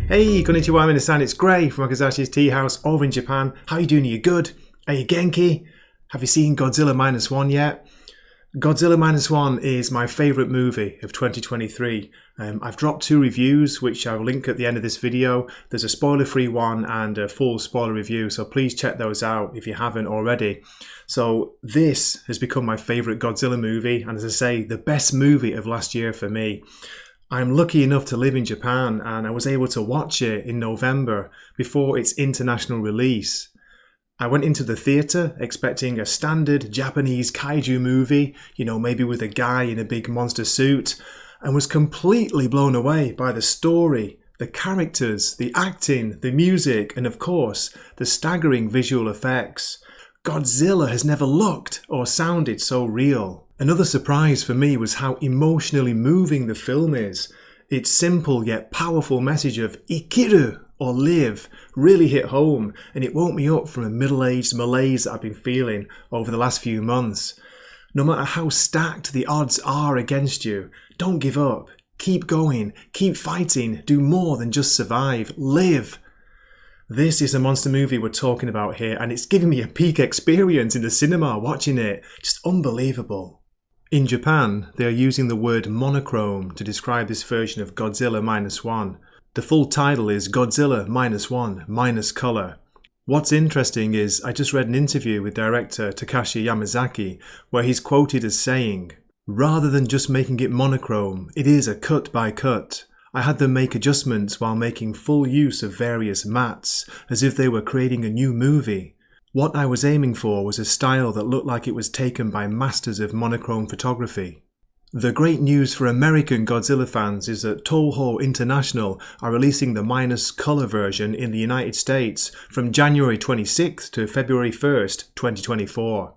Hey, konnichiwa minasan, it's Gray from Wakizashi's Teahouse over in Japan. How are you doing? Are you good? Are you genki? Have you seen Godzilla Minus One yet? Godzilla Minus One is my favourite movie of 2023. I've dropped 2 reviews, which I'll link at the end of this video. There's a spoiler-free one and a full spoiler review, so please check those out if you haven't already. So this has become my favourite Godzilla movie, and as I say, the best movie of last year for me. I'm lucky enough to live in Japan, and I was able to watch it in November before its international release. I went into the theatre expecting a standard Japanese kaiju movie, you know, maybe with a guy in a big monster suit, and was completely blown away by the story, the characters, the acting, the music, and of course, the staggering visual effects. Godzilla has never looked or sounded so real. Another surprise for me was how emotionally moving the film is. Its simple yet powerful message of ikiru, or live, really hit home, and it woke me up from a middle-aged malaise that I've been feeling over the last few months. No matter how stacked the odds are against you, don't give up. Keep going, keep fighting, do more than just survive, live. This is a monster movie we're talking about here, and it's giving me a peak experience in the cinema watching it. Just unbelievable. In Japan, they are using the word monochrome to describe this version of Godzilla Minus One. The full title is Godzilla Minus One, minus colour. What's interesting is I just read an interview with director Takashi Yamazaki where he's quoted as saying, "Rather than just making it monochrome, it is a cut by cut. I had them make adjustments while making full use of various mats, as if they were creating a new movie. What I was aiming for was a style that looked like it was taken by masters of monochrome photography." The great news for American Godzilla fans is that Toho International are releasing the minus colour version in the United States from January 26th to February 1st, 2024.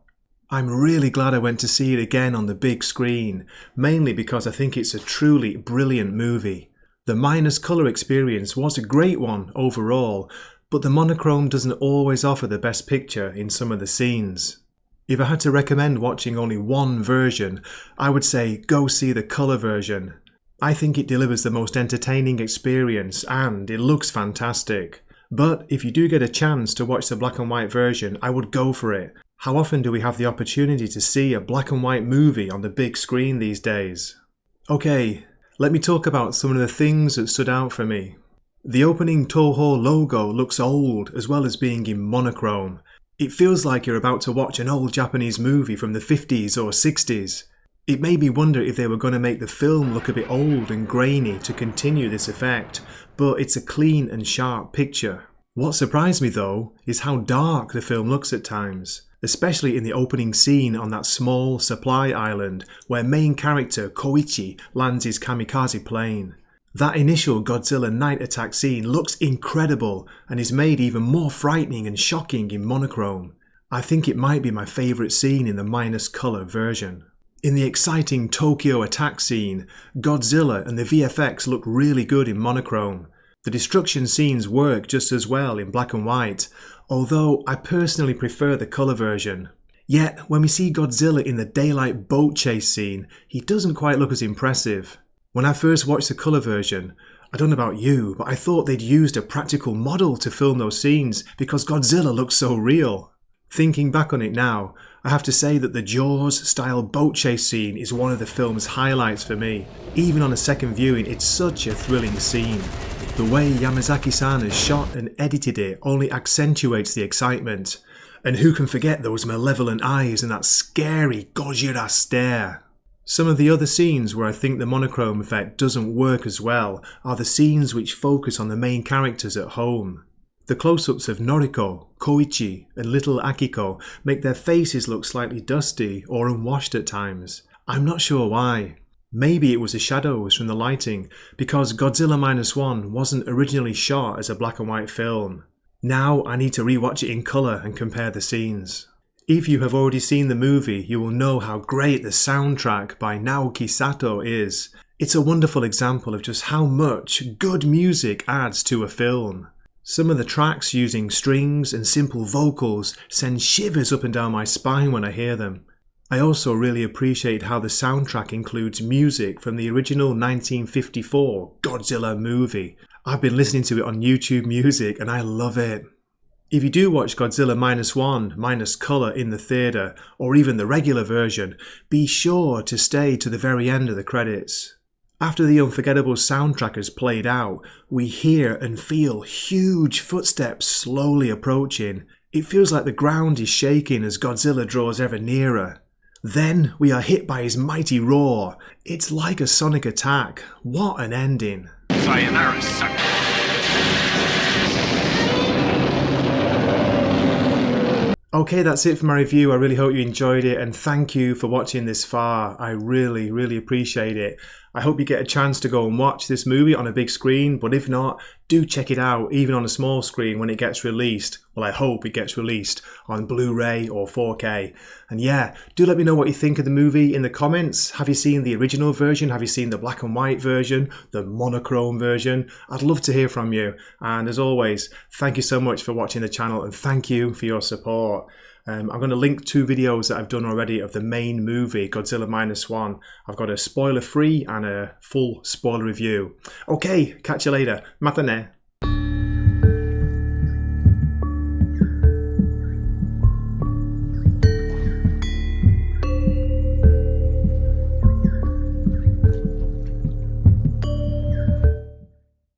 I'm really glad I went to see it again on the big screen, mainly because I think it's a truly brilliant movie. The minus colour experience was a great one overall, but the monochrome doesn't always offer the best picture in some of the scenes. If I had to recommend watching only one version, I would say go see the colour version. I think it delivers the most entertaining experience and it looks fantastic. But if you do get a chance to watch the black and white version, I would go for it. How often do we have the opportunity to see a black and white movie on the big screen these days? Okay, let me talk about some of the things that stood out for me. The opening Toho logo looks old as well as being in monochrome. It feels like you're about to watch an old Japanese movie from the 50s or 60s. It made me wonder if they were going to make the film look a bit old and grainy to continue this effect, but it's a clean and sharp picture. What surprised me though is how dark the film looks at times, especially in the opening scene on that small supply island where main character Koichi lands his kamikaze plane. That initial Godzilla night attack scene looks incredible and is made even more frightening and shocking in monochrome. I think it might be my favourite scene in the minus colour version. In the exciting Tokyo attack scene, Godzilla and the VFX look really good in monochrome. The destruction scenes work just as well in black and white, although I personally prefer the colour version. Yet, when we see Godzilla in the daylight boat chase scene, he doesn't quite look as impressive. When I first watched the colour version, I don't know about you, but I thought they'd used a practical model to film those scenes because Godzilla looks so real. Thinking back on it now, I have to say that the Jaws-style boat chase scene is one of the film's highlights for me. Even on a second viewing, it's such a thrilling scene. The way Yamazaki-san has shot and edited it only accentuates the excitement. And who can forget those malevolent eyes and that scary GOJIRA stare? Some of the other scenes where I think the monochrome effect doesn't work as well are the scenes which focus on the main characters at home. The close-ups of Noriko, Koichi and little Akiko make their faces look slightly dusty or unwashed at times. I'm not sure why. Maybe it was the shadows from the lighting, because Godzilla Minus One wasn't originally shot as a black and white film. Now I need to rewatch it in colour and compare the scenes. If you have already seen the movie, you will know how great the soundtrack by Naoki Sato is. It's a wonderful example of just how much good music adds to a film. Some of the tracks using strings and simple vocals send shivers up and down my spine when I hear them. I also really appreciate how the soundtrack includes music from the original 1954 Godzilla movie. I've been listening to it on YouTube Music and I love it. If you do watch Godzilla Minus One, minus colour in the theatre, or even the regular version, be sure to stay to the very end of the credits. After the unforgettable soundtrack has played out, we hear and feel huge footsteps slowly approaching. It feels like the ground is shaking as Godzilla draws ever nearer. Then we are hit by his mighty roar. It's like a sonic attack. What an ending. Sayonara, sucker. Okay, that's it for my review. I really hope you enjoyed it and thank you for watching this far. I really appreciate it. I hope you get a chance to go and watch this movie on a big screen, but if not, do check it out even on a small screen when it gets released. Well, I hope it gets released on Blu-ray or 4K. And yeah, do let me know what you think of the movie in the comments. Have you seen the original version? Have you seen the black and white version? The monochrome version? I'd love to hear from you. And as always, thank you so much for watching the channel and thank you for your support. I'm going to link 2 videos that I've done already of the main movie, Godzilla Minus One. I've got a spoiler-free and a full spoiler review. Okay, catch you later. Mata ne.